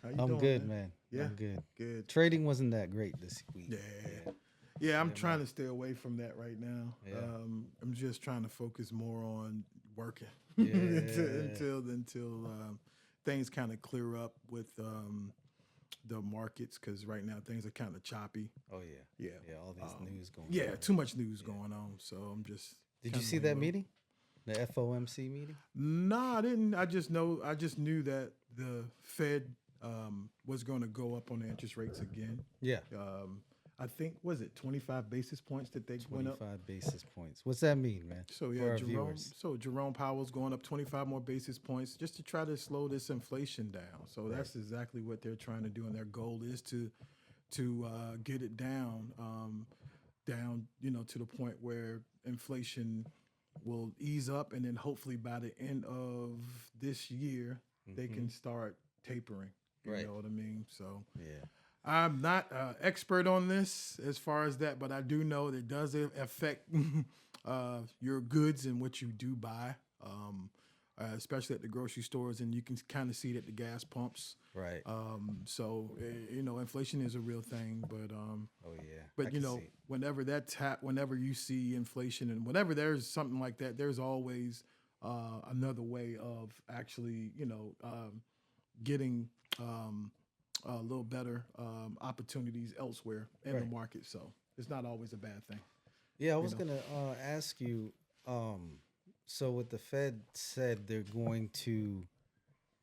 How you I'm doing, good, man? man. Yeah, I'm good. good. Trading wasn't that great this week. Yeah, Yeah. yeah. I'm Yeah, trying to stay away from that right now. yeah. I'm just trying to focus more on working Yeah. until things kind of clear up with the markets because right now things are kind of choppy. Oh yeah. Yeah, Yeah, all this news going yeah. on. Too much news Yeah. going on, so I'm just Did you kind of see laying that low. meeting? The FOMC meeting? No, I didn't. I just knew that the Fed was going to go up on the interest rates again. Yeah. Um, I think was it 25 basis points that they went up. 25 basis points. What's that mean, man? So yeah, For our Jerome. viewers. So Jerome Powell's going up 25 more basis points just to try to slow this inflation down. So Right. that's exactly what they're trying to do, and their goal is to get it down, down, to the point where inflation will ease up, and then hopefully by the end of this year they Hmm. can start tapering. You Right. know what I mean? So Yeah. I'm not expert on this as far as that, but I do know that it does affect your goods and what you do buy, especially at the grocery stores, and you can kind of see it at the gas pumps. Right. Inflation is a real thing, Oh yeah. I but can see it. whenever you see inflation and whenever there's something like that, there's always another way of actually, getting a little better opportunities elsewhere in the Right. market. So it's not always a bad thing, Yeah, I you was know. gonna ask you. So what the Fed said they're going to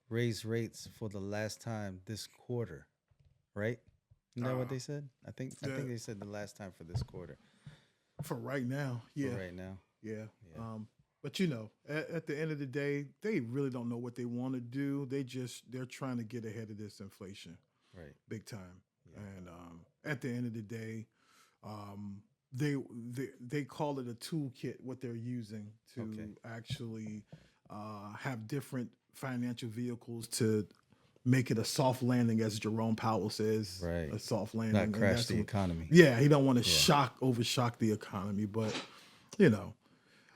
raise rates for the last time this quarter, right? Isn't that what Uh, they said? I think the, they said the last time for this quarter. for right now, For yeah, right now. yeah. Yeah. But at the end of the day, they really don't know what they want to do. They're trying to get ahead of this inflation Right. big time. Yeah. And at the end of the day, um, they call it a toolkit. What they're using Okay. to actually have different financial vehicles to make it a soft landing, as Jerome Powell says, Right. a soft Not landing, and crash that's the what. economy. Yeah, he don't want to Yeah. overshock the economy, but you know,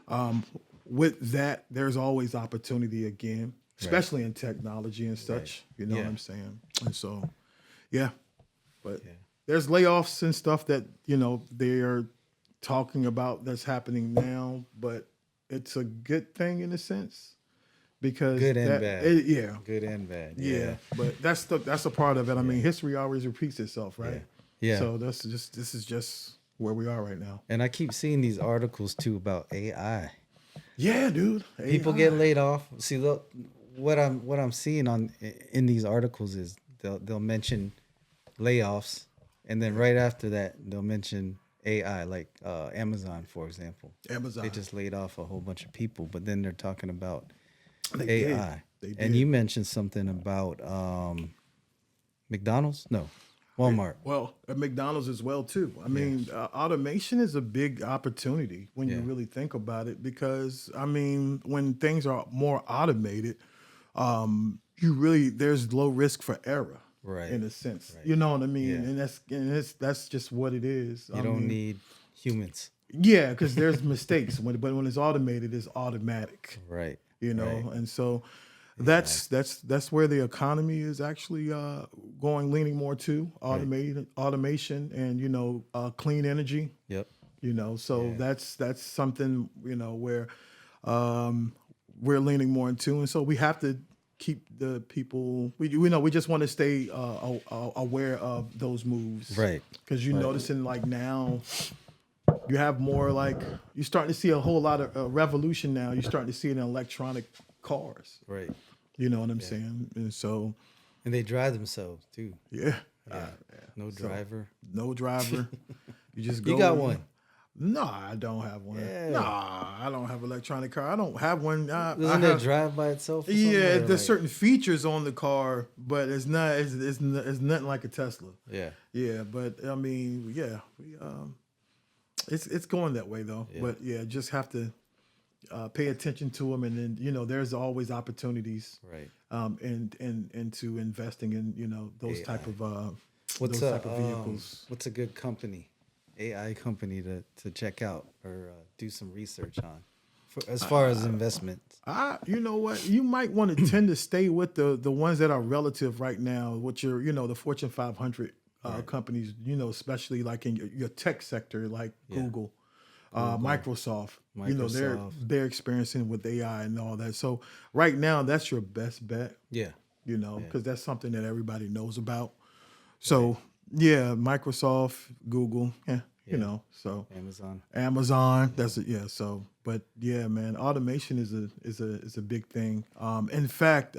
um, with that, there's always opportunity again, Right. especially in technology and Right. such. You know what Yeah. I'm saying? And so, yeah, but Yeah. there's layoffs and stuff that they're talking about that's happening now, but it's a good thing in a sense because Good and bad. yeah, Good and bad. yeah, Yeah. but that's a part of it. I Yeah. mean, history always repeats itself, Yeah. right? Yeah. So this is just where we are right now. And I keep seeing these articles too about AI. Yeah, dude. People get AI. laid off. See, look, what I'm seeing in these articles is they'll mention layoffs, and then Yeah. right after that they'll mention AI, like Amazon, for example. They Amazon. just laid off a whole bunch of people, but then they're talking about They did. AI. They And did. you mentioned something about McDonald's? No, Walmart. Well, at McDonald's as well too. I Yeah, mean, automation is a big opportunity when you yeah, really think about it because I mean, when things are more automated, you really there's low risk for error right, in a sense. right. You know what I mean? Yeah, And that's just what it is. you I don't mean, need humans. yeah, because there's mistakes but when it's automated, it's automatic. Right, You right. know, and so AI. that's where the economy is actually going, leaning more to Right. automation and clean energy. Yep. So Yeah. that's something where um, we're leaning more into, and so we have to keep the people. We just want to stay aware of those moves Right. because you're Right. noticing like now you have more like you're starting to see a whole lot of revolution now. You're starting to see it in electronic cars. Right. You know what I'm Yeah. saying? And so, And they drive themselves too. yeah, Yeah. No so driver. no driver. You just You go got in. one. No, I don't have one. Yeah. Nah, I don't have electronic car. I don't have one. I Doesn't it have. drive by itself or something? Yeah, Or there's like, certain features on the car, but it's nothing like a Tesla. yeah. Yeah, but I mean, yeah, it's going that way though. Yeah. But yeah, just have to pay attention to them, and then there's always opportunities Right. and into investing in those type AI. of What's those a type of vehicles. what's a good company, AI company to check out or do some research on? as far as investments. You know what? You might want to tend to stay with the ones that are relative right now, which are, the Fortune 500 companies, especially like in your tech sector, like Google, Microsoft. Microsoft. They're experiencing with AI and all that. So right now, that's your best bet. Yeah. Because that's something that everybody knows about. So yeah, Microsoft, Google, so Amazon. That's it. Yeah. So, but yeah, man, automation is a big thing. In fact,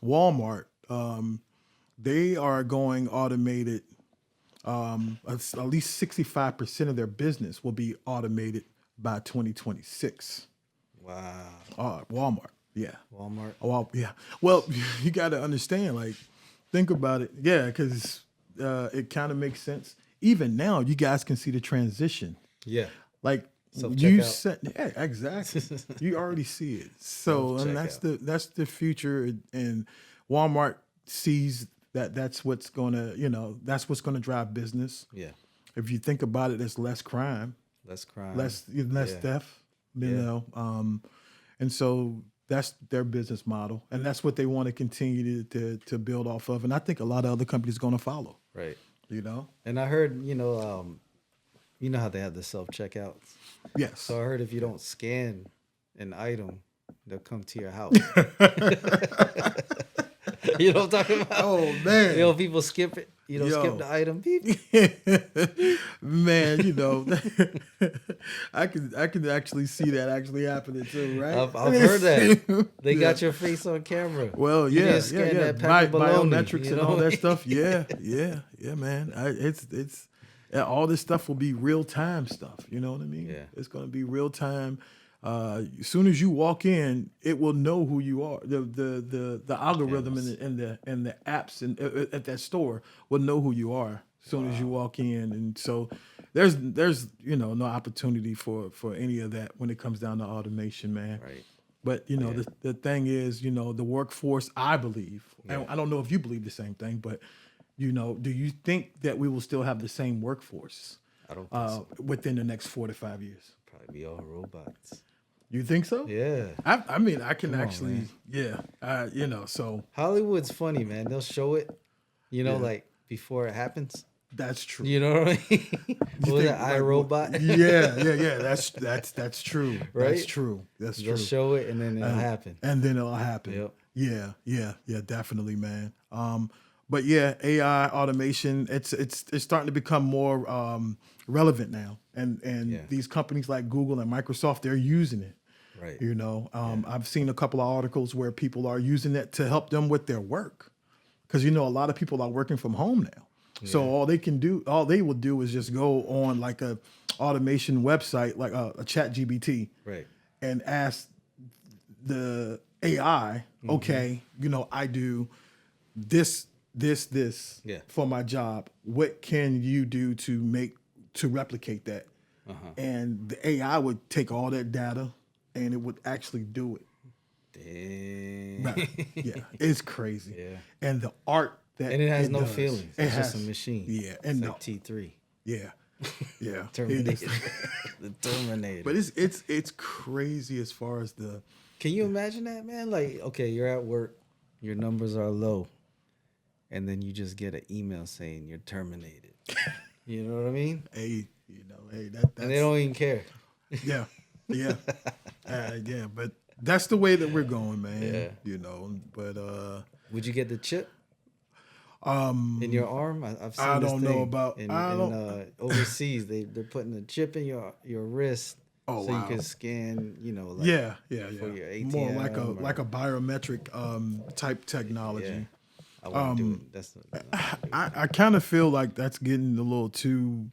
Walmart, they are going automated. At least 65% of their business will be automated by 2026. Wow. Walmart. Yeah. Walmart. Oh, yeah. Well, you got to understand, like, think about it. Yeah, because it kind of makes sense. Even now, you guys can see the transition. Yeah. Like you said, yeah, exactly. You already see it. So, and that's the future. And Walmart sees that's what's gonna, that's what's gonna drive business. Yeah. If you think about it, there's less crime, less theft. And so that's their business model, and that's what they want to continue to build off of. And I think a lot of other companies are going to follow. Right. And I heard, how they have the self-checkouts? Yes. So I heard if you don't scan an item, they'll come to your house. You know what I'm talking about? Oh, man. People skip it. Skip the item. Beep. Man, I can actually see that actually happening too, right? I've heard that. They got your face on camera. Well, You yeah, didn't scan that pack of bologna, biometrics and all that stuff. Yeah, man. It's all this stuff will be real time stuff. You know what I mean? Yeah. It's going to be real time. As soon as you walk in, it will know who you are. The algorithm and the apps at that store will know who you are as soon as you walk in. And so there's no opportunity for any of that when it comes down to automation, man. Right. But the thing is, the workforce, I believe, and I don't know if you believe the same thing, but do you think that we will still have the same workforce? I don't think so. Within the next 4 to 5 years? Probably be all robots. You think so? Yeah. I mean, I can actually, so. Hollywood's funny, man. They'll show it, like before it happens. That's true. You know what I mean? What was that, iRobot? Yeah. That's true. Right? That's true. They'll show it and then it'll happen. And then it'll happen. Yep. Yeah, definitely, man. But yeah, AI automation, it's starting to become more relevant now. And these companies like Google and Microsoft, they're using it. Right. I've seen a couple of articles where people are using it to help them with their work. Because, a lot of people are working from home now. Yeah. So all they will do is just go on like a automation website, like a chat GBT, right, and ask the AI, okay, I do this for my job. What can you do to replicate that? And the AI would take all that data and it would actually do it. Dang. Right. Yeah, it's crazy. Yeah. And the art that and it has no does, feelings. It's just a machine. Yeah, and it's like T3. Yeah. Terminator. The Terminator. But it's crazy as far as the. Can you imagine that, man? Like, okay, you're at work, your numbers are low, and then you just get an email saying you're terminated. You know what I mean? Hey, that's, and they don't even care. Yeah. But that's the way that we're going, man. Yeah. But would you get the chip? In your arm? I've seen I this don't thing know about in overseas. They're putting a chip in your wrist so you can scan, like for your ATM. More like a biometric type technology. Yeah. I wouldn't do it. That's I kind of feel like that's getting a little too.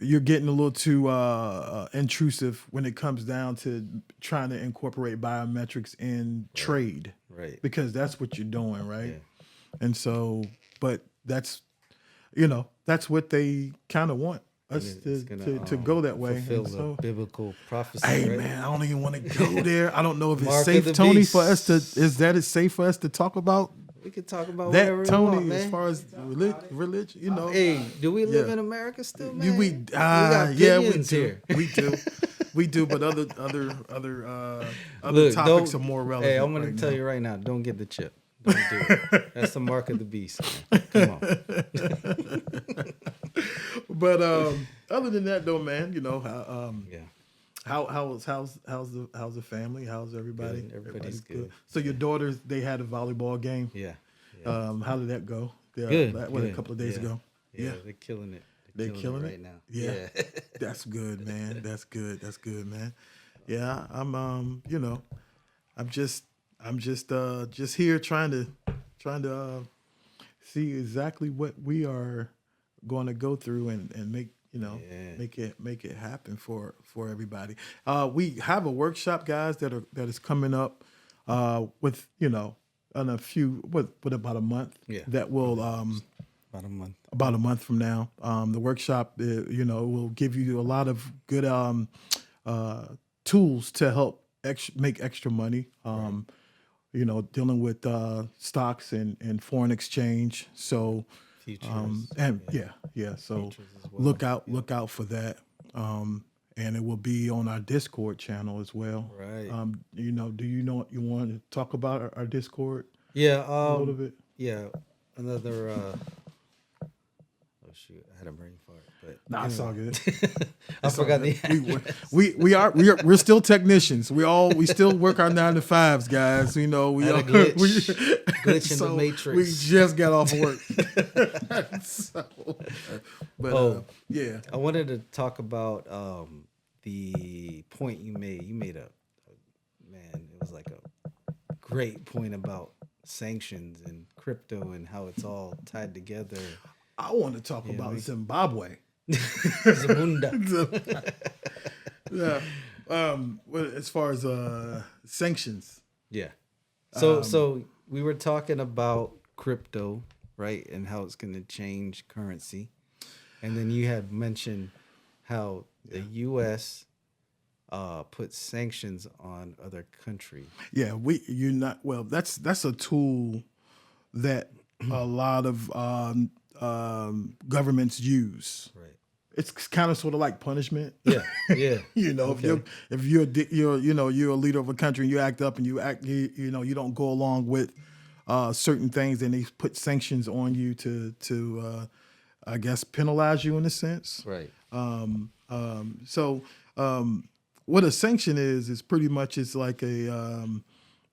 You're getting a little too intrusive when it comes down to trying to incorporate biometrics in trade, right? Because that's what you're doing, right? Yeah. And so, but that's what they kind of want us to go that way. Fulfill the biblical prophecy. Hey, right? man, I don't even want to go there. I don't know if it's Mark safe, of the Tony, beast. for us to. Is that safe for us to talk about? We could talk about That, whatever Tony, we want, man. as far as religion, Hey, do we live in America still, man? We got yeah, we billions do. here. We do. we do, but other Look, topics don't. are more relevant. Hey, I'm gonna right tell now. you right now. Don't get the chip. Don't do it. That's the mark of the beast. Man. Come on. But other than that, though, man, Yeah. how's the family? How's everybody? Good. Everybody's good. So your daughters, they had a volleyball game. Yeah. Yeah. How did that go? Good. What, a Good. couple of days Yeah. ago. Yeah, they're killing it. They're killing it it right now. Yeah. That's good, man. That's good. That's good, man. Yeah, I'm just here trying to see exactly what we are going to go through and make make it happen for everybody. We have a workshop, guys, that is coming up with in a few with about a month. Yeah. That will About a month. about a month from now. The workshop, will give you a lot of good tools to help make extra money. Dealing with stocks and foreign exchange. So, Futures. and yeah. So Futures as well. look out for that. And it will be on our Discord channel as well. Right. Do you know what you want to talk about our Discord Yeah. a little bit? Yeah. Another. Oh shoot! I had a brain fart, but Nah, it's all good. I forgot the. We're still technicians. We still work our 9 to 5s, guys. We Had a are glitch in the matrix. We just got off work. Yeah. I wanted to talk about the point you made. You made man, it was like a great point about sanctions and crypto and how it's all tied together. I want to talk about Zimbabwe. Zamunda. Yeah. As far as sanctions. Yeah. So we were talking about crypto, right, and how it's going to change currency, and then you had mentioned how the U.S. Put sanctions on other countries. Yeah, that's a tool that a lot of governments use. Right. It's kind of sort of like punishment. Yeah, yeah. Okay. if you're a leader of a country and you act up and you don't go along with certain things, then they put sanctions on you to I guess penalize you in a sense. Right. So what a sanction is pretty much it's like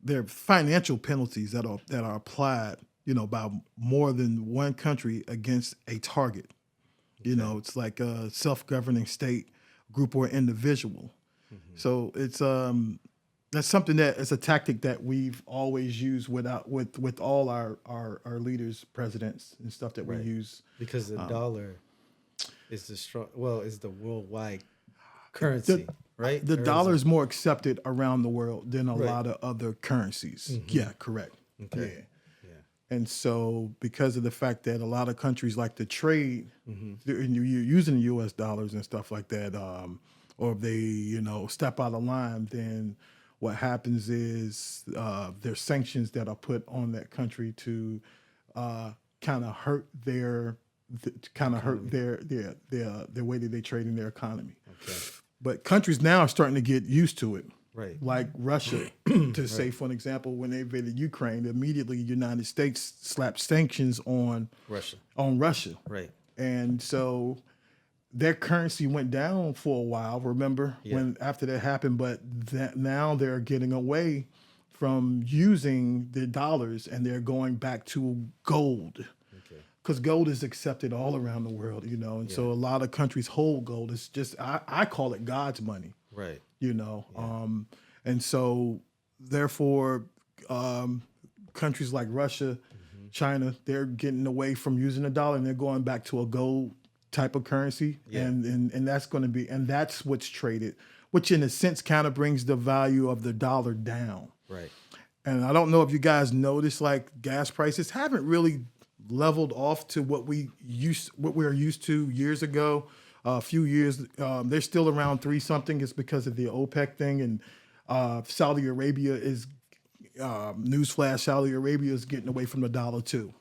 they're financial penalties that are applied by more than one country against a target. It's like a self-governing state, group, or individual. Mm-hmm. So it's that's something that it's a tactic that we've always used with all our leaders, presidents, and stuff that we use. Because the dollar is is the worldwide currency, right? The dollar is more accepted around the world than a lot of other currencies. Mm-hmm. Yeah, correct. Okay. Yeah. And so, because of the fact that a lot of countries like to trade, and you're using U.S. dollars and stuff like that, or if they, step out of line, then what happens is there's sanctions that are put on that country to kind of hurt their way that they trade in their economy. Okay. But countries now are starting to get used to it. Right. Like Russia, to say, for an example, when they invaded Ukraine, immediately the United States slapped sanctions on Russia. Right. And so their currency went down for a while, remember, when after that happened, but now they're getting away from using the dollars and they're going back to gold. Because gold is accepted all around the world, and so a lot of countries hold gold. It's just, I call it God's money. Right. And so therefore countries like Russia, China, they're getting away from using the dollar and they're going back to a gold type of currency. And that's going to be, and that's what's traded, which in a sense kind of brings the value of the dollar down. Right. And I don't know if you guys noticed, like gas prices haven't really leveled off to what we were used to years ago. A few years, they're still around 3 something. It's because of the OPEC thing, and Saudi Arabia is newsflash. Saudi Arabia is getting away from the dollar too.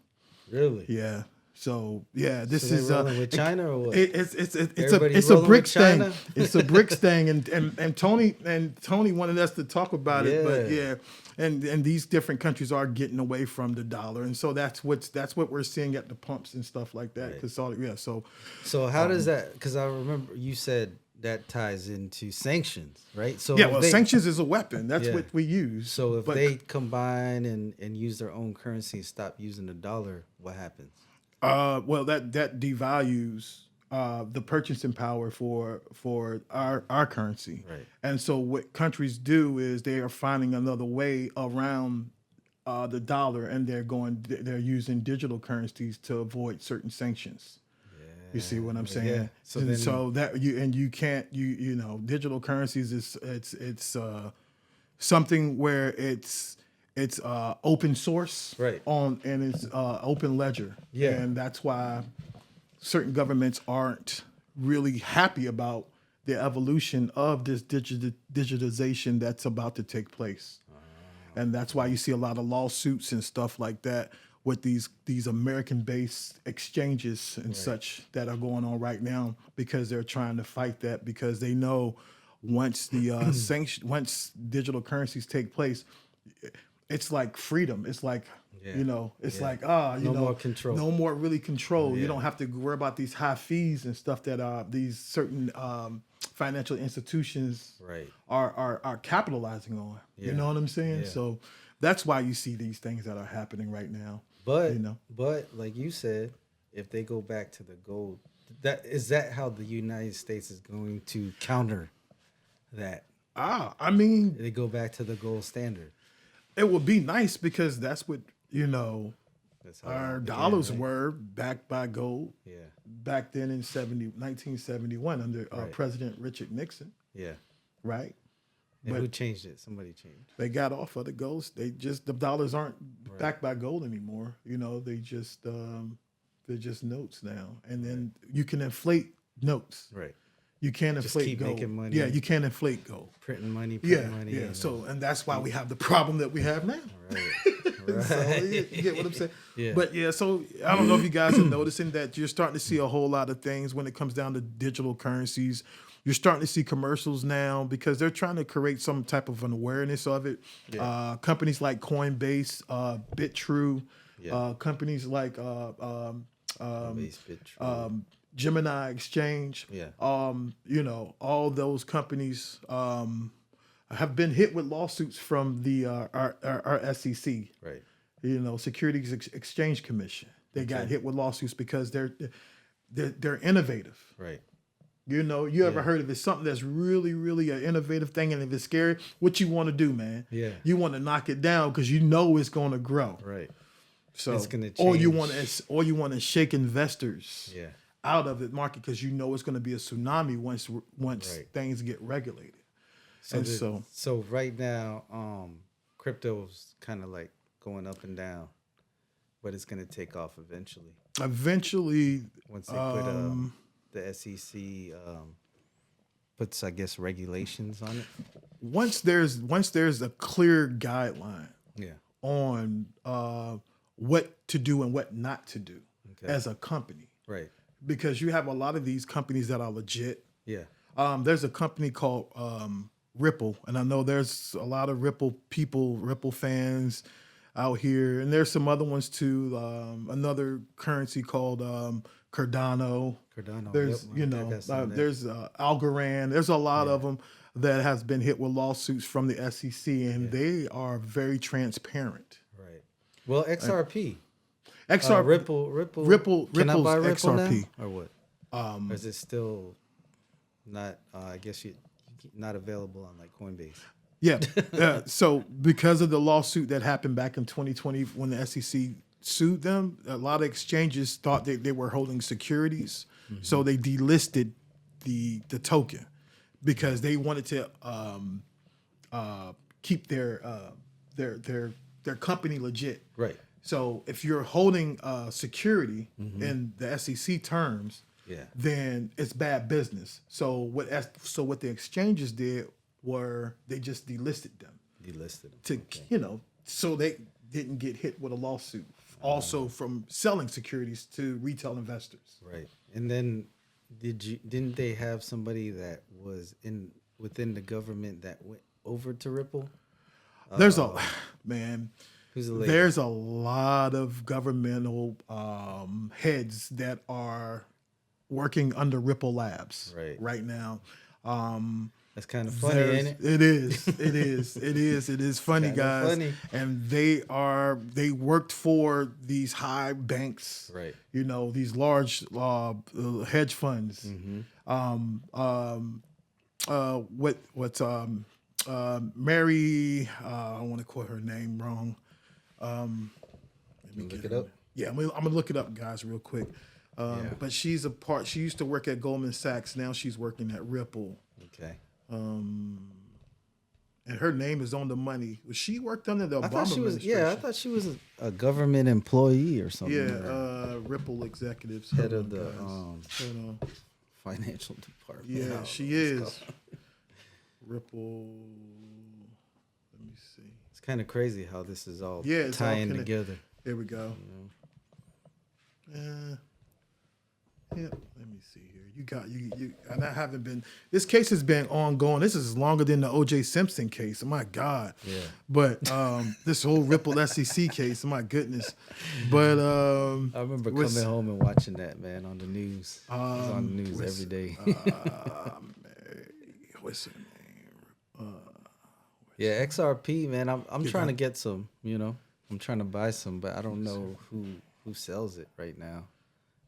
Really? Yeah. So yeah, this So they is rolling with China or what? It's Everybody a rolling with BRICS thing. China? It's a BRICS thing, and Tony wanted us to talk about it, but Yeah. yeah, and these different countries are getting away from the dollar, and so that's what we're seeing at the pumps and stuff like that. Right. Because so So how does that? Because I remember you said that ties into sanctions, right? So yeah, if well, they, sanctions is a weapon. That's Yeah. what we use. so if but they combine and use their own currency and stop using the dollar, what happens? well, that devalues the purchasing power for our currency, Right. and so what countries do is they are finding another way around the dollar, and they're using digital currencies to avoid certain sanctions. You see what I'm saying? Yeah. So And then, so that you can't digital currencies is it's something where it's open source Right. on and it's open ledger. Yeah. And that's why certain governments aren't really happy about the evolution of this digitization that's about to take place. And that's why you see a lot of lawsuits and stuff like that with these American-based exchanges and such that are going on right now, because they're trying to fight that, because they know once the once digital currencies take place, it's like freedom. It's like it's Yeah. like No more control. no more really control. You Yeah. don't have to worry about these high fees and stuff that these certain financial institutions Right. are capitalizing on. Yeah. You know what I'm saying? Yeah. So that's why you see these things that are happening right now. But You know. but like you said, if they go back to the gold, that how the United States is going to counter that? I mean, They go back to the gold standard. it would be nice, because that's what That's how our it began, dollars right? were backed by gold Yeah. back then in 1971 under Right. President Richard Nixon, Yeah. right? And But who changed it? Somebody changed. they got off of the golds. The dollars aren't backed by gold anymore. They're just notes now. And then you can inflate notes. Right. You can't Just inflate keep gold. making money. Yeah, you can't inflate gold. Printing money, Yeah, printing money. yeah. and- So, and that's why we have the problem that we have now. right. So Right. you get what I'm saying? Yeah. But yeah, so I don't know if you guys are noticing that you're starting to see a whole lot of things when it comes down to digital currencies. You're starting to see commercials now because they're trying to create some type of an awareness of it. Yeah. Companies like Coinbase, BitTrue, Yeah. companies like Base bit true. Gemini Exchange. Yeah. All those companies have been hit with lawsuits from the our SEC. Right. Securities Exchange Commission. They got hit with lawsuits because they're innovative. Right. You ever heard of it? Something that's really, really an innovative thing, and if it's scary, what you want to do, man? Yeah. You want to knock it down because you know it's going to grow. Right. So, It's gonna or you change. want to shake investors Yeah. out of the market because you know it's going to be a tsunami once Right. things get regulated. So, And so right now, crypto's kind of like going up and down, but it's gonna take off eventually Eventually, once they put the SEC puts, I guess, regulations on it. once there's a clear guideline Yeah. on what to do and what not to do Okay. as a company, Right. because you have a lot of these companies that are legit. Yeah. There's a company called Ripple, and I know there's a lot of Ripple people, Ripple fans out here, and there's some other ones too. Another currency called Cardano. Cardano. There's Yep, I got some there. there's Algorand. There's a lot of them that has been hit with lawsuits from the SEC, and they are very transparent. Right. Well, XRP. XRP, Ripple. Can I Ripple's buy Ripple XRP. now, or what? Or is it still not? I guess not available on like Coinbase. Yeah. So because of the lawsuit that happened back in 2020 when the SEC sued them, a lot of exchanges thought they were holding securities, so they delisted the token because they wanted to keep their company legit. Right. So if you're holding security in the SEC terms, Yeah. then it's bad business. So what the exchanges did were they just delisted them Delisted them. to so they didn't get hit with a lawsuit also from selling securities to retail investors. Right. And then didn't they have somebody that was within the government that went over to Ripple? There's a man. Who's the lady? There's a lot of governmental heads that are working under Ripple Labs right now. That's kind of funny, ain't it? It is. It is. It is. It is funny, guys. Funny. And they worked for these high banks, right? You know, these large hedge funds. What's Mary? I don't want to quote her name wrong. Let me look it up. Yeah, I'm gonna look it up, guys, real quick. But she's a part. She used to work at Goldman Sachs. Now she's working at Ripple. Okay. And her name is on the money. She worked under the Obama administration. I thought she was a government employee or something. Yeah, Ripple executives. Head of the financial department. Yeah, she is. Ripple. Let me see. It's kind of crazy how this is all it's tying all together. There we go. Yeah, let me see here. You and I haven't been. This case has been ongoing. This is longer than the O.J. Simpson case. Oh my God. Yeah. But this whole Ripple SEC case. Oh my goodness. But I remember coming home and watching that, man, on the news. It was on the news every day. What's her name? Yeah, XRP, man. I'm trying to get some. You know, I'm trying to buy some, but I don't know who sells it right now.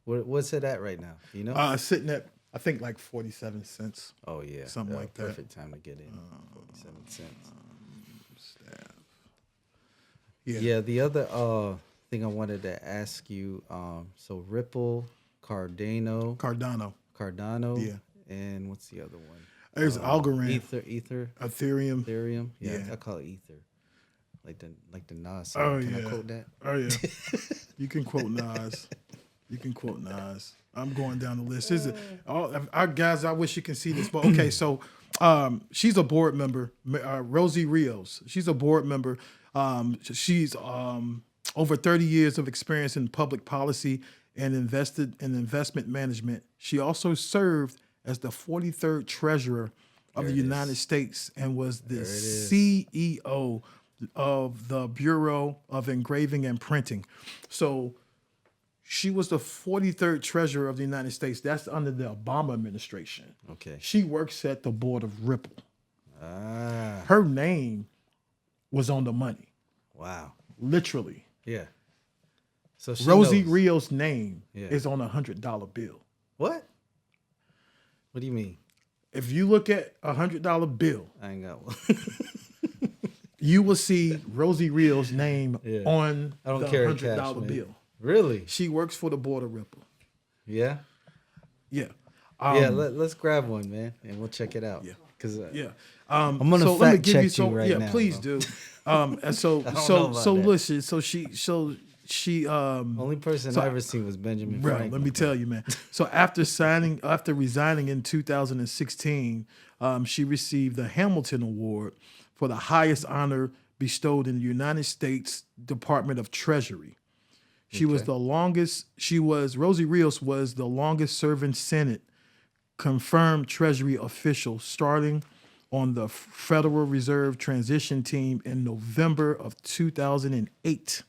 What's it at right now? You know, sitting at I think like 47 cents. Oh yeah, something like that. Perfect time to get in. 47 cents. Staff. Yeah. The other thing I wanted to ask you. So Ripple, Cardano. Yeah. And what's the other one? There's Algorand. Ether. Ethereum. Yeah, I call it Ether. Like the Nas. Can I quote that? Oh yeah. You can quote Nas. I'm going down the list. Our guys, I wish you can see this, but okay. So, she's a board member, Rosie Rios. She's a board member. She's over 30 years of experience in public policy and invested in investment management. She also served as the 43rd treasurer of the United States and was the CEO of the Bureau of Engraving and Printing. So she was the 43rd treasurer of the United States. That's under the Obama administration. Okay. She works at the board of Ripple. Ah. Her name was on the money. Wow. Literally. Yeah. So Rosie Rios' name is on a $100 bill. What? What do you mean? If you look at a $100 bill, I ain't got one. you will see Rosie Rios' name on the $100 bill. Really? She works for the board of Ripple. Yeah? Yeah. Let's grab one, man, and we'll check it out. Yeah. Because I'm gonna fact check you right now. Yeah, please do. And so listen. So she only person I ever seen was Benjamin Franklin. Let me tell you, man. So after resigning in 2016, she received the Hamilton Award for the highest honor bestowed in the United States Department of Treasury. Rosie Rios was the longest serving Senate confirmed Treasury official starting on the Federal Reserve transition team in November of 2008.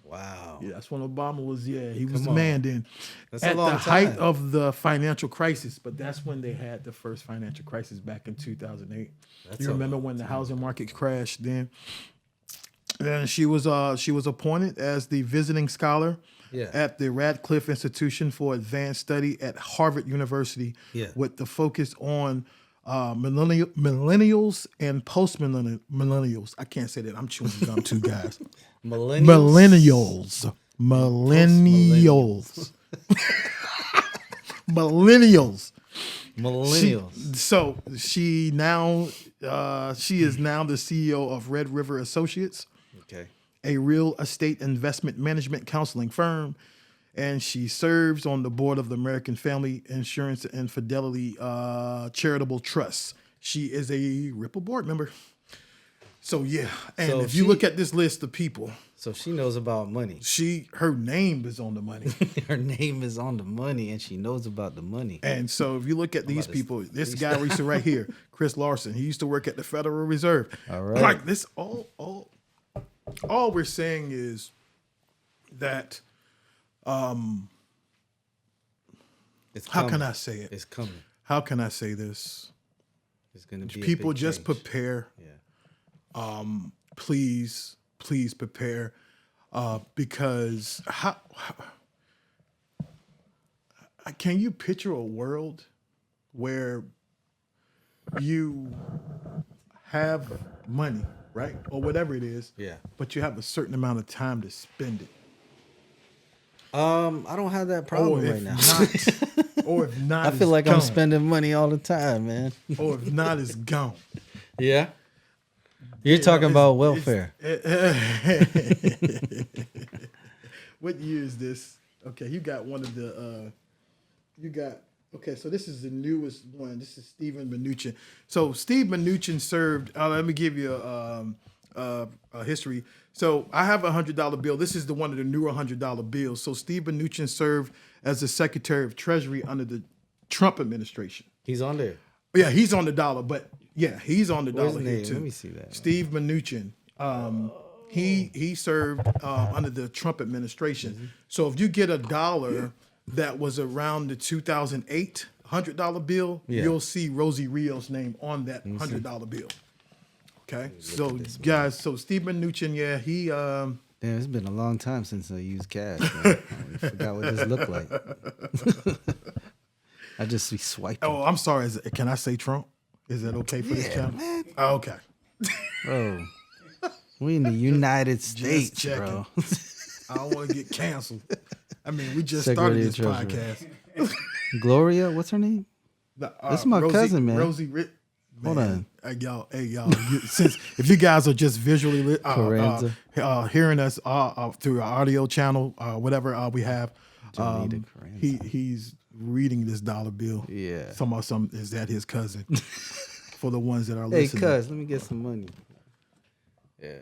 Wow. Yeah, that's when Obama was, he was the man then. That's at a long the time. height of the financial crisis, but that's when they had the first financial crisis back in 2008. You remember when the housing market crashed then? And she was appointed as the visiting scholar at the Radcliffe Institution for Advanced Study at Harvard University with the focus on millennials and post-millennials. I can't say that. I'm chewing gum too, guys. Millennials. She is now the CEO of Red River Associates, a real estate investment management counseling firm, and she serves on the board of the American Family Insurance and Fidelity Charitable Trust. She is a Ripple board member. So yeah, and So if you look at this list of people, So she knows about money. her name is on the money. Her name is on the money, and she knows about the money. And so if you look at these about to people, this guy right here, Chris Larson, he used to work at the Federal Reserve. All right. Like this, all we're saying is that, It's how coming. can I say it? It's coming. How can I say this? It's gonna be People a big just change. prepare. Yeah. Please prepare, because how can you picture a world where you have money, right, or whatever it is, Yeah. but you have a certain amount of time to spend it, I don't have that problem right now. or if not, I feel like gone. I'm spending money all the time, man. Or if not, it's gone. Yeah. You're talking about welfare. What year is this? Okay, you got one of the. Okay, so this is the newest one. This is Stephen Mnuchin. So Steve Mnuchin served. Let me give you a history. So I have $100 bill. This is one of the newer $100 bills. So Steve Mnuchin served as the Secretary of Treasury under the Trump administration. He's on there. Yeah, he's on the dollar, but yeah, he's on the Where's dollar his here name? too. Let me see that. Steve Mnuchin. He served under the Trump administration. Mm-hmm. So if you get a dollar that was around the 2008 $100 bill, Yeah. you'll see Rosie Rios' name on that $100 bill. Okay, so guys, so Steve Mnuchin, yeah, he. Damn, it's been a long time since I used cash. Man. I forgot what this looked like. I just be swiping. Oh, I'm sorry. Can I say Trump? Is that okay for this channel? Man. Oh, okay. Bro, we in the United States, checking. bro. I don't want to get canceled. I mean, we just Secretary started of this Treasury. podcast. Gloria, what's her name? That's my cousin, man. Rosie Hold on. Hey, y'all. Since if you guys are just visually hearing us through our audio channel, whatever we have, Janita Carranza. he's reading this dollar bill. Yeah. Some is that his cousin? For the ones that are Hey, listening. cuz, let me get some money. Yeah.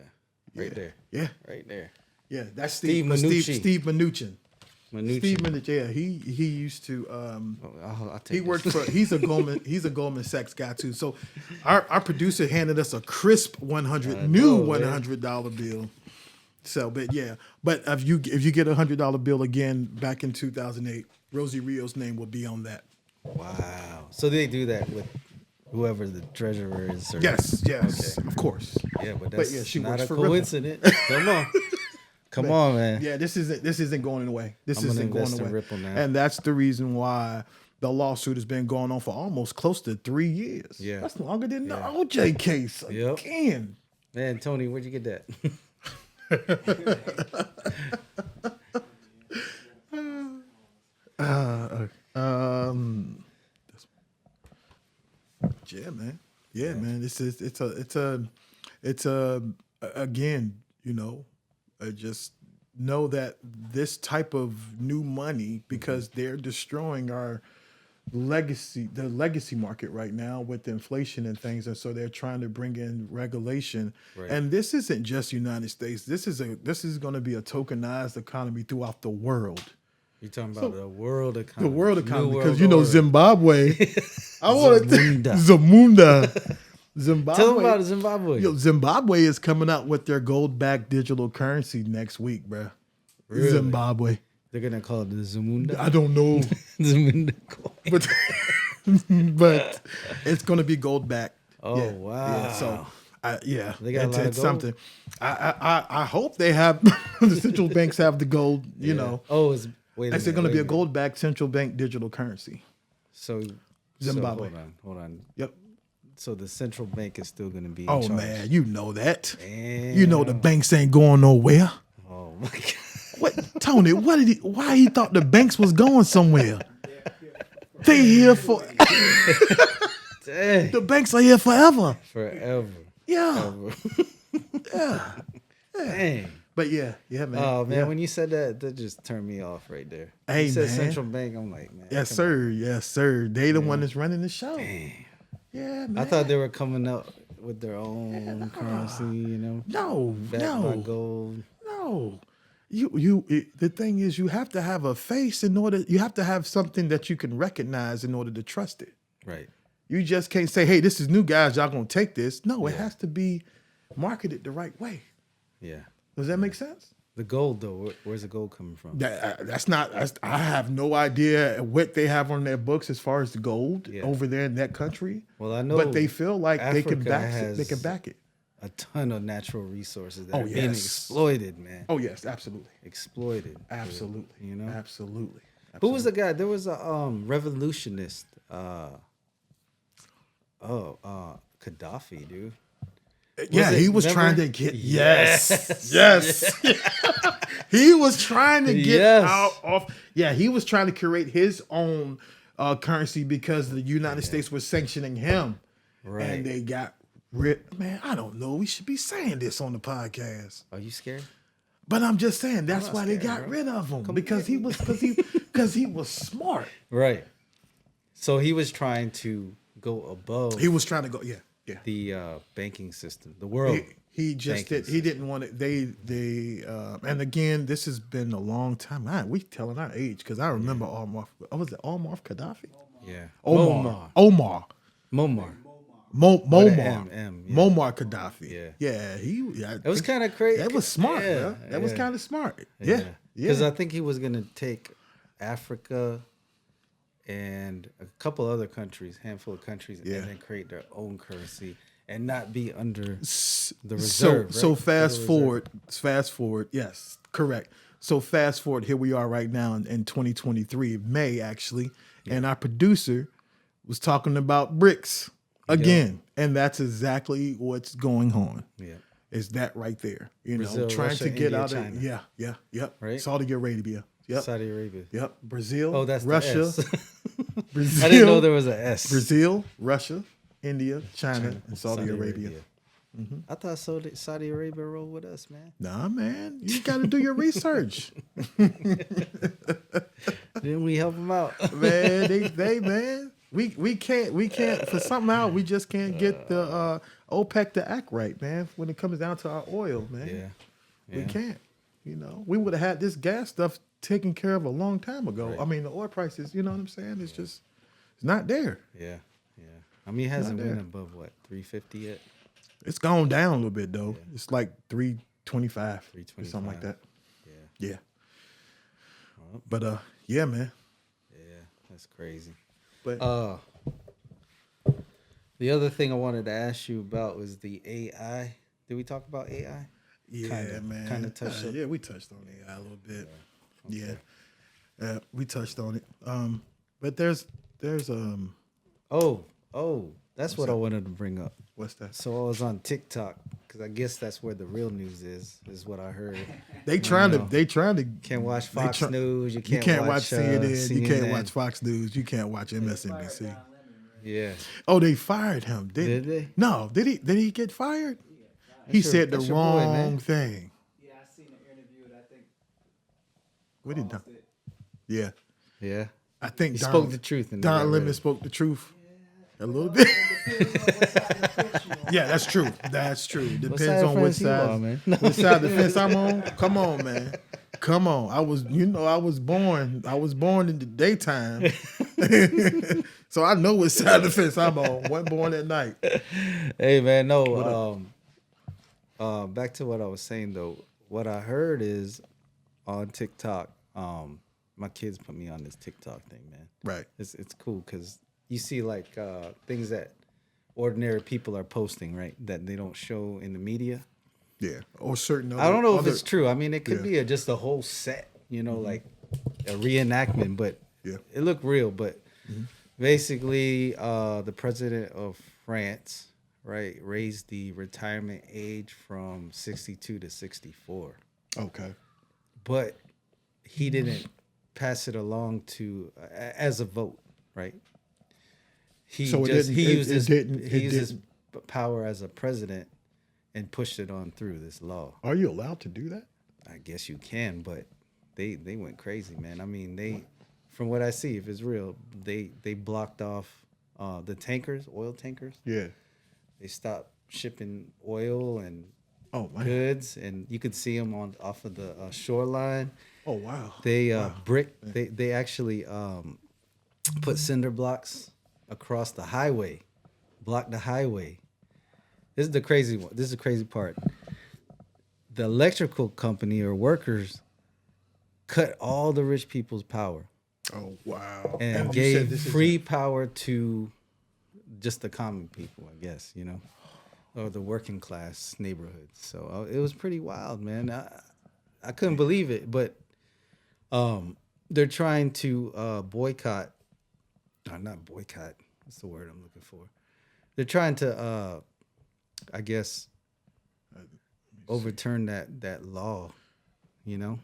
Right there. Yeah. Right there. Yeah. That's Steve Steve Mnuchin. Steve Mnuchin. Mnuchin. Steve Mnuchin. Yeah. He used to. I'll take He this. worked for. He's a Goldman Sachs guy too. So, our producer handed us a crisp new $100 bill. So, but if you get a $100 bill again back in 2008, Rosie Rios' name will be on that. Wow. So they do that with whoever the treasurer is? Or, Yes, Okay. of course. Yeah, but that's yeah, she not works a for Ripple. coincidence. Come on, man. Yeah, this isn't going away. This I'm gonna isn't going invest in away. Ripple now. And that's the reason why the lawsuit has been going on for almost close to 3 years. Yeah. That's longer than the Yeah. OJ case. Yep. Again. Man, Tony, where'd you get that? Yeah, man. Yeah, man. It's a again, just know that this type of new money, because they're destroying the legacy market right now with inflation and things, and so they're trying to bring in regulation. Right. And this isn't just United States. This is going to be a tokenized economy throughout the world. You're talking about the world economy. The world economy, New because world order. Zimbabwe. I want to Zamunda. Zamunda. Zimbabwe. Tell them about Zimbabwe. Yo, Zimbabwe is coming out with their gold-backed digital currency next week, bruh. Really? Zimbabwe. They're gonna call it the Zamunda. I don't know, Zamunda coin. but but it's going to be gold-backed. Oh, Yeah, wow. Yeah, so. They got a lot of it's gold? something. I hope they have the central banks have the gold. You know, Oh, it's wait. it's going to be a gold-backed central bank digital currency. So Zimbabwe. So hold on. Yep. So the central bank is still going to be. In Oh charge. man, you know that. Damn. You know the banks ain't going nowhere. Oh my god. What, Tony? Why he thought the banks was going somewhere? They here for Dang. the banks are here forever. Forever. Yeah, Ever. Dang. but yeah, man. Oh man, yeah. when you said that just turned me off right there. Hey, you said man. central bank, I'm like, man. Yes, come on. sir. Yes, sir. They the one that's running the show. Yeah, man. I thought they were coming up with their own currency, you know, No, backed by no, gold. no. The thing is, you have to have a face in order. You have to have something that you can recognize in order to trust it. Right. You just can't say, "Hey, this is new, guys. Y'all gonna take this." No, it Yeah. has to be marketed the right way. Yeah. Does that make sense? The gold though, where's the gold coming from? That's not. I have no idea what they have on their books as far as the gold over there in that country. Well, I know, but they feel like they can Africa back it. has They can back it. a ton of natural resources that Oh, are being yes. exploited, man. Oh yes, absolutely, Exploited. absolutely. You know? Absolutely. Who was the guy? There was a revolutionist. Gaddafi, dude. Yeah, he was remember? trying to get yes. He was trying to get out of. Yeah, he was trying to create his own currency because the United States was sanctioning him, Right. and they got rid. Man, I don't know. We should be saying this on the podcast, Are you scared? but I'm just saying that's not why they scared, got bro. rid of him because he was smart. Right. So he was trying to go above He was trying to go. Yeah. the banking system, the world. He just banking did. He didn't want it. And again, this has been a long time. We telling our age because I remember Omar. Was it Omar Gaddafi? Yeah. Omar. Muammar. Muammar M, yeah. Muammar Gaddafi. Yeah. Yeah. It was kind of crazy. That was smart. Yeah, Bro. That was kind of smart. Yeah. Yeah. Because Yeah. I think he was going to take Africa and a couple other countries, handful of countries, Yeah. and then create their own currency and not be under the So reserve. so right? fast Federal forward. Yes, correct. So fast forward. Here we are right now in 2023, May actually, and our producer was talking about BRICS again, and that's exactly what's going on. Yeah. Is that right there? You know, Brazil, trying Russia, to get India, out China. of yep. Right? Saudi Arabia. Yep. Saudi Arabia. Yep. Brazil. Oh, that's Russia. the S. Brazil. I didn't know there was an S. Brazil, Russia, India, China, and Saudi Arabia. I thought Saudi Arabia rolled with us, man. Nah, man, you got to do your research, Didn't we help them out? man. Man, we can't for something out. We just can't get the OPEC to act right, man. When it comes down to our oil, man, we can't. You know, we would have had this gas stuff taken care of a long time ago. Right. I mean, the oil prices, you know what I'm saying? It's just, it's not there. Yeah. I mean, it hasn't Not been there. above what, 350 yet? It's gone down a little bit though. It's like 325, or 325. something like that. Yeah. Yeah. But yeah, man. Yeah, that's crazy. But The other thing I wanted to ask you about was the AI. Did we talk about AI? yeah, man. Kinda touched up. Yeah, we touched on AI a little bit. Yeah. We touched on it. But there's That's what I wanted to bring up. what's that? So I was on TikTok because I guess that's where the real news is what I heard. They trying to Can't watch Fox News. You can't watch CNN. You can't CNN. watch Fox News. You can't watch MSNBC. Yeah. Oh, they fired him. Did they? No, did he get fired? He your- said the that's your boy, wrong man. thing. Yeah, I seen an interview that I think What did caused Don? it. Yeah, Yeah. I think He Don, spoke the truth. And Don Lemon spoke the truth a little bit. Yeah, that's true. That's true. Depends side on which fence you side, on, man? which side of the fence I'm on. Come on, man. Come on. I was born in the daytime. So I know which side of the fence I'm on. Wasn't born at night. Hey man, no. Back to what I was saying though. What I heard is on TikTok. My kids put me on this TikTok thing, man. Right. It's cool because you see like things that ordinary people are posting, right? That they don't show in the media. Yeah. Or certain other, I don't know if other- it's true. I mean, it could Yeah. be just a whole set, like a reenactment, but Yeah. it looked real. But basically, the president of France, right, raised the retirement age from 62 to 64. Okay. But he didn't pass it along to as a vote, right? He So it just didn't- he it- used it his didn't- he it used his didn't. power as a president and pushed it on through this law. Are you allowed to do that? I guess you can, but they went crazy, man. I mean, they from what I see, if it's real, they blocked off the tankers, oil tankers. Yeah. They stopped shipping oil and Oh man. goods, and you could see them on off of the shoreline. Oh wow. They Wow. they actually put cinder blocks across the highway, block the highway. This is the crazy one. This is the crazy part. The electrical company or workers cut all the rich people's power Oh wow. and you said gave this is free power to just the common people, I guess, you know, or the working class neighborhoods. So it was pretty wild, man. I couldn't believe it, but they're trying to boycott. No, not boycott. What's the word I'm looking for? They're trying to, I guess, overturn that law. You know.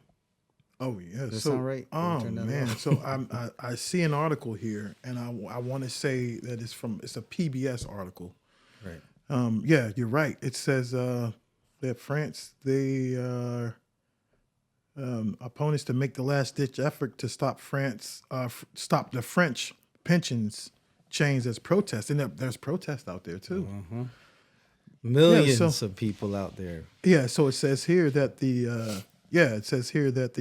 Oh yeah. Does that So sound right? oh Overturn that man. law? So I see an article here, and I want to say that it's a PBS article. Right. Yeah, you're right. It says that France they are opponents to make the last ditch effort to stop stop the French pensions change as protest, and there's protest out there too. Millions of people out there. Yeah, so it says here that the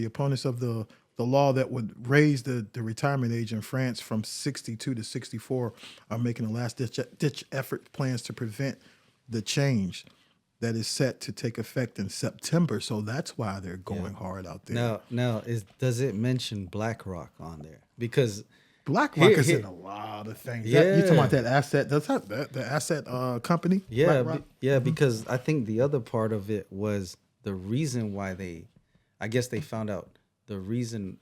opponents of the law that would raise the retirement age in France from 62 to 64 are making a last ditch effort plans to prevent the change that is set to take effect in September. So that's why they're going hard out there. Now does it mention BlackRock on there? Because BlackRock is here- in a lot of things. Yeah. You talking about that asset? That's not the asset company. yeah, BlackRock? because I think the other part of it was the reason why I guess they found out the reason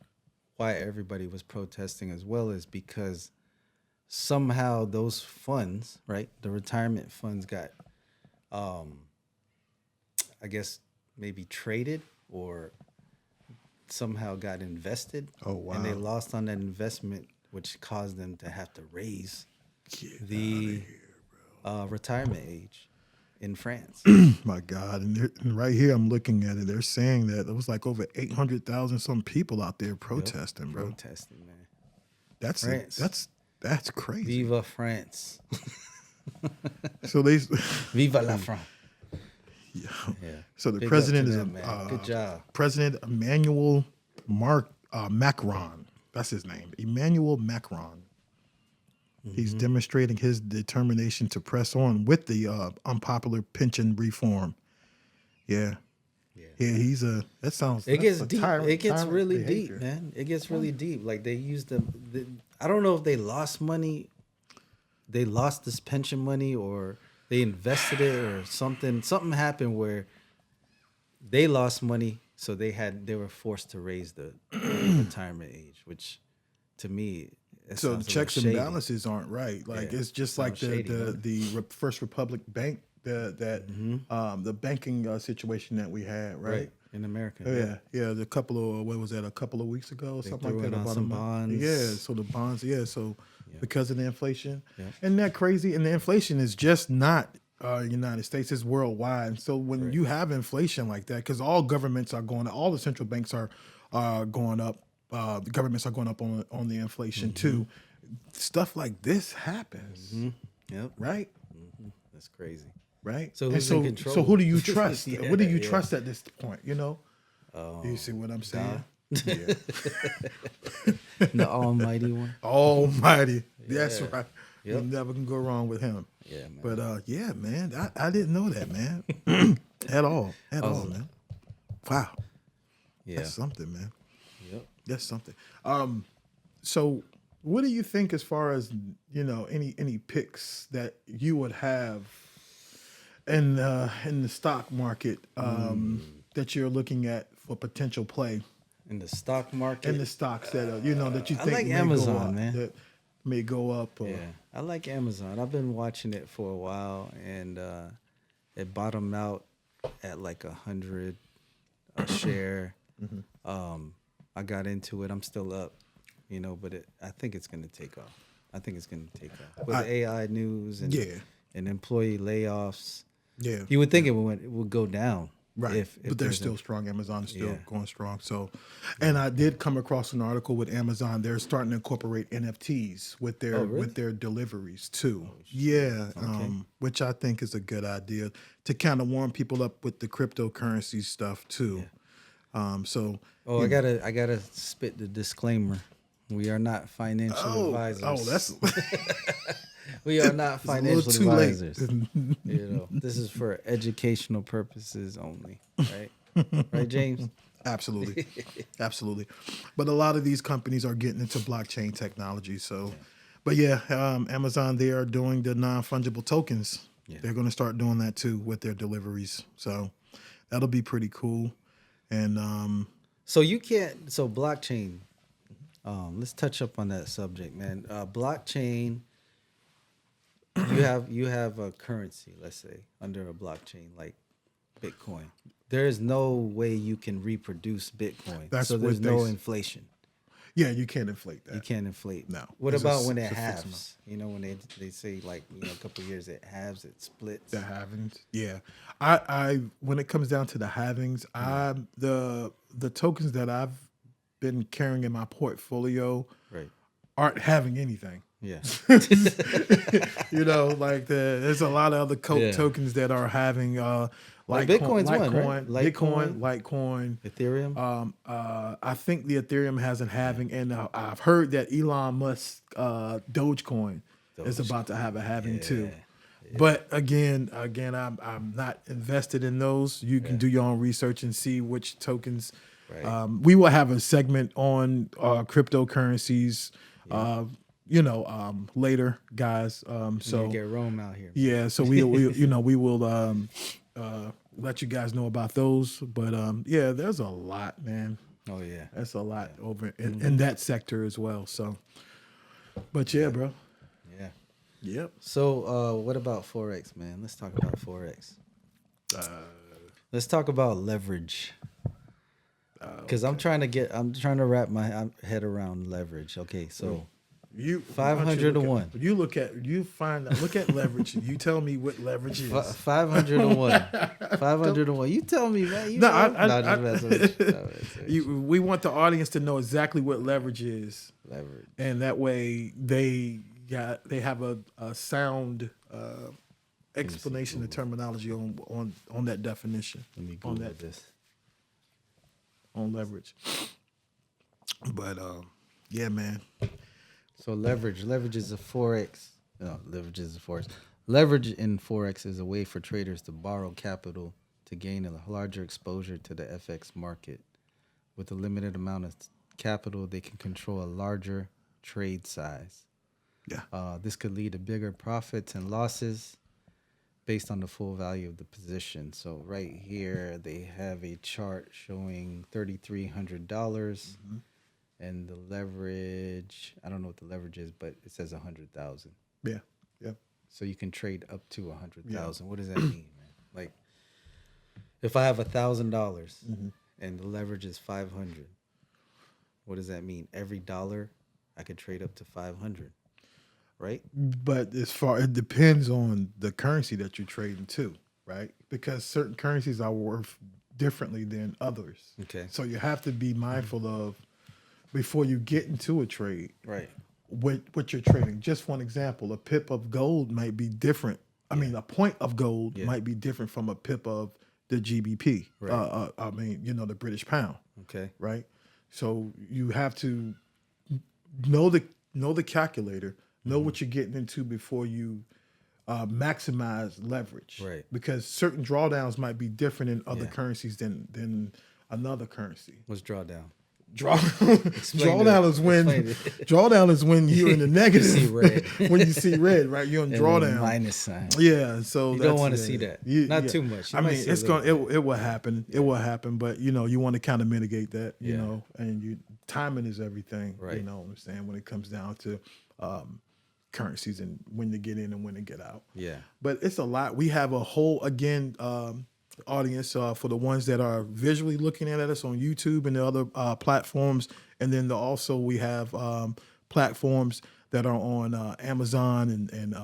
why everybody was protesting as well is because somehow those funds, right, the retirement funds got, I guess maybe traded or somehow got invested. Oh, wow. And they lost on that investment, which caused them to have to raise Get the retirement age in France. My God. And right here, I'm looking at it. They're saying that it was like over 800,000 some people out there protesting, bro. Protesting, man. That's France. that's crazy. Viva France. So they, Viva la France. yeah. Yeah. So the Big up president to is them, man. Good job. President Emmanuel Macron. That's his name. Emmanuel Macron. He's demonstrating his determination to press on with the unpopular pension reform. Yeah. He's that sounds. It gets that's a deep. tyrant- It gets tyrant really behavior. deep, man. It gets really deep. Like they used I don't know if they lost money. They lost this pension money or they invested it or something. Something happened where they lost money, so they were forced to raise the retirement age, which to me it So the sounds a checks little and shady. balances aren't right. Like Yeah, it's just sounds like shady, the First Republic Bank the banking situation that we had, right? in America. Yeah. A couple of weeks ago, something threw like it that. on About some a month. bonds. Yeah. So the bonds. Yeah. So because of the inflation, Yeah. and that crazy, and the inflation is just not United States; it's worldwide. And so when you have inflation like that, because all governments are going, all the central banks are going up. The governments are going up on the inflation too. Stuff like this happens, Yep. right? That's crazy. Right. So And who's in control? So who do you trust? Yeah, What do you yeah. trust at this point? You know. You see what I'm saying? Yeah. The Almighty One. Almighty. That's right. Yep. You never can go wrong with him. Yeah, man. But yeah, man, I didn't know that, man. At all, man. Wow, Yeah. that's something, man. Yep. That's something. So what do you think as far as any picks that you would have in the stock market that you're looking at for potential play In the stock market. in the stocks that that you I think like may Amazon, go up, man. that may go up? Or, Yeah, I like Amazon. I've been watching it for a while, and it bottomed out at like 100 a share. I got into it. I'm still up, but I think it's gonna take off. With the AI news and Yeah. and employee layoffs. Yeah. You would think it would go down, Right. If But they're there's still strong. Amazon is still Yeah. going strong. So, and I did come across an article with Amazon. They're starting to incorporate NFTs with their Oh, really? with their deliveries too. Yeah. Which I think is a good idea to kind of warm people up with the cryptocurrency stuff too. So Oh, I gotta spit the disclaimer. We are not financial advisors. that's We are not it's a little financial too late. advisors. This is for educational purposes only, right? Right, James? Absolutely. Absolutely. But a lot of these companies are getting into blockchain technology. So, but yeah, Amazon, they are doing the non-fungible tokens. Yeah. They're going to start doing that too with their deliveries. So that'll be pretty cool. And So you can't. So blockchain. Let's touch up on that subject, man. Blockchain. You have a currency, let's say, under a blockchain like Bitcoin. There is no way you can reproduce Bitcoin. That's so there's what they no s- inflation. yeah, you can't inflate that. You can't inflate. No. What It's about a- when it it's a fixed halves? You know, when they say like a couple of years it halves, it splits. The halvings, yeah. I when it comes down to the halvings, the tokens that I've been carrying in my portfolio Right. aren't having anything. Yeah. Like there's a lot of other Yeah. tokens that are having like Bitcoin's one, right? Bitcoin, Litecoin. Ethereum. I think the Ethereum has an halving, and I've heard that Elon Musk Dogecoin is about to have a halving too. But again, I'm not invested in those. You can do your own research and see which tokens. Right. We will have a segment on cryptocurrencies. Later, guys. So get Rome out here. yeah, so we we will let you guys know about those. But yeah, there's a lot, man. Oh yeah. That's a lot over in that sector as well. So, but yeah, bro. Yeah. Yep. So what about Forex, man? Let's talk about Forex. Let's talk about leverage. Because I'm trying to wrap my head around leverage. Okay, so You 500 to 1. Look at leverage. You tell me what leverage is. 500 to 1. 500 to 1. You tell me, man. You No, know? I- Just messing with you. No, messing with you. We want the audience to know exactly what leverage is, Leverage. and that way they have a sound explanation and terminology on that definition. Let me on Google that this. on leverage. But yeah, man. So leverage is a forex. No, leverage is a forex. Leverage in forex is a way for traders to borrow capital to gain a larger exposure to the FX market. With a limited amount of capital, they can control a larger trade size. Yeah. This could lead to bigger profits and losses based on the full value of the position. So right here, they have a chart showing $3,300. And the leverage, I don't know what the leverage is, but it says 100,000. Yeah. Yep. So you can trade up to 100,000. What does that mean, man? Like, if I have $1,000 and the leverage is 500, what does that mean? Every dollar, I could trade up to 500, right? But it depends on the currency that you're trading too, right? Because certain currencies are worth differently than others. Okay. So you have to be mindful of before you get into a trade, Right. what you're trading. Just for an example, a pip of gold might be different. I mean, a point of gold might be different from a pip of the GBP. Right. The British pound. Okay. Right. So you have to know the calculator, know what you're getting into before you maximize leverage. Right. Because certain drawdowns might be different in other Yeah. currencies than another currency. What's drawdown? Drawdown is when drawdown is when you're in the negative. See red. When you see red, right? You're in And drawdown. then minus sign. Yeah, so You that's don't want to the- see that. you- Not yeah. too much. You I might mean, see a it's little going. bit. It will happen. It will happen. But you want to kind of mitigate that. You Yeah. know, and timing is everything. Right. You know what I'm saying when it comes down to currencies and when to get in and when to get out. Yeah. But it's a lot. We have a whole audience for the ones that are visually looking at us on YouTube and the other platforms, and then also we have platforms that are on Amazon and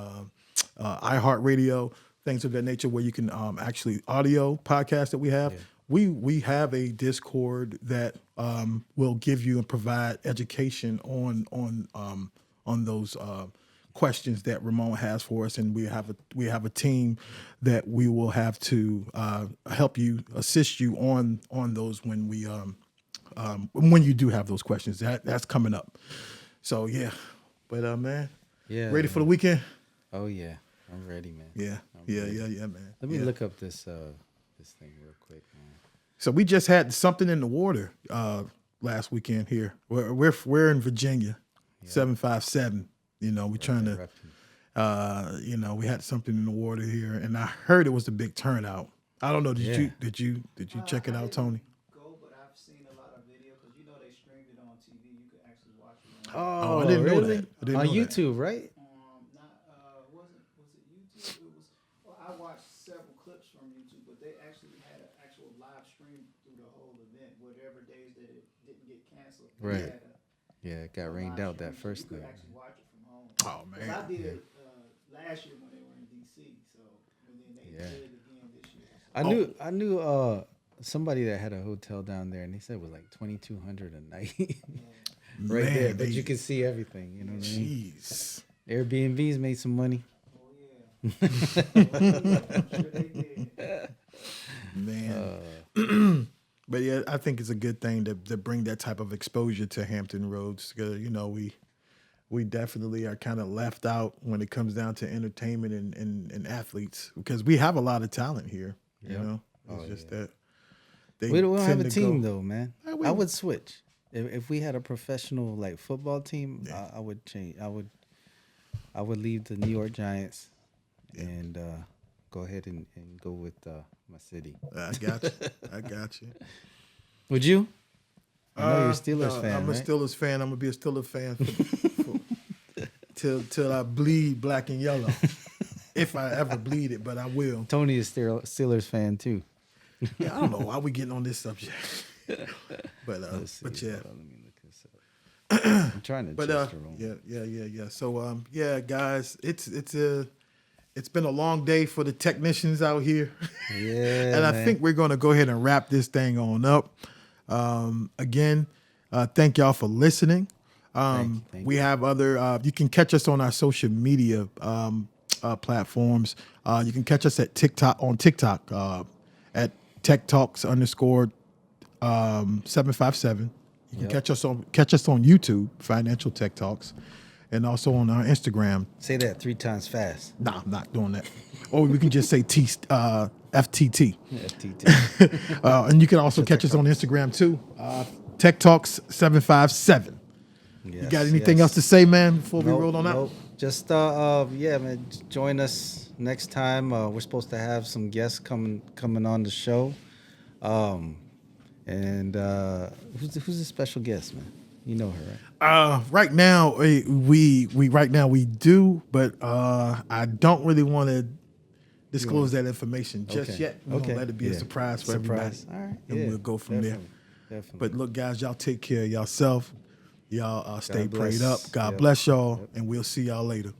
iHeartRadio. things of that nature, where you can actually audio podcasts that we have. Yeah. We have a Discord that will give you and provide education on those questions that Ramon has for us, and we have a team that we will have to help you, assist you on those when you do have those questions. That's coming up. So yeah, but man, Yeah. ready for the weekend? Oh yeah, I'm ready, man. Yeah, yeah, man. Let me Yeah. look up this thing real quick, man. So we just had something in the water last weekend here. We're in Virginia, 757. You know, we're trying to. You know, we had something in the water here, and I heard it was a big turnout. I don't know. Did you check it out, Tony? Go, but I've seen a lot of video because you know they streamed it on TV. You could actually watch it. Oh, I didn't know really? that. I didn't On know that. YouTube, right? Not was it YouTube? It was. Well, I watched several clips from YouTube, but they actually had an actual live stream through the whole event. Whatever days that it didn't get canceled, they Right. had Yeah, it got a rained live out that stream, so first you could night. actually watch it from home. Oh 'Cause man. I did it last year when they were in DC. So and then they Yeah. did it again this year. So. I knew somebody that had a hotel down there, and they said it was like $2,200 a night, right Man, there. But you can see everything. You know what I mean? Jeez. Airbnbs made some money. Oh yeah. I'm sure they did. Man. But yeah, I think it's a good thing to bring that type of exposure to Hampton Roads. 'Cause, you know, we definitely are kind of left out when it comes down to entertainment and athletes, because we have a lot of talent here. You Yep. know, it's Oh, just yeah. that they We don't have tend a to team go- though, man. Yeah, we- I would switch if we had a professional like football team. Yeah. I would change. I would leave the New York Giants and go ahead and go with my city. I got you. I got you. Would you? I know you're a Steelers no, fan, I'm a right? Steelers fan. I'm gonna be a Steelers fan till I bleed black and yellow. If I ever bleed it, but I will. Tony is Steelers fan too. Yeah, I don't know why we getting on this subject, but Let's see. but yeah, Hold on, let me look this up. I'm trying to but adjust the room. yeah. So yeah, guys, it's been a long day for the technicians out here, Yeah, and I man. think we're gonna go ahead and wrap this thing on up. Again, thank y'all for listening. Thank We have other. You can catch us on our social media platforms. You can catch us at TikTok at Tech Talks _ 757. You can catch us on YouTube, Financial Tech Talks, and also on our Instagram. Say that 3 times fast. Nah, I'm not doing that. Or we can just say FTT. FTT. And you can also catch us on Instagram too, Tech Talks 757. You got anything else to say, man, before we roll on out? Just yeah, man. Join us next time. We're supposed to have some guests coming on the show. And who's the special guest, man? You know her, right? Right now we do, but I don't really want to disclose that information just Okay. yet. We'll Okay. let it be a Yeah. surprise for Surprise. everybody. All right. And Yeah, we'll go from there. Definitely. But look, guys, y'all take care of yourself. Y'all stay God bless. prayed up. God Yep. bless y'all, and we'll see y'all later.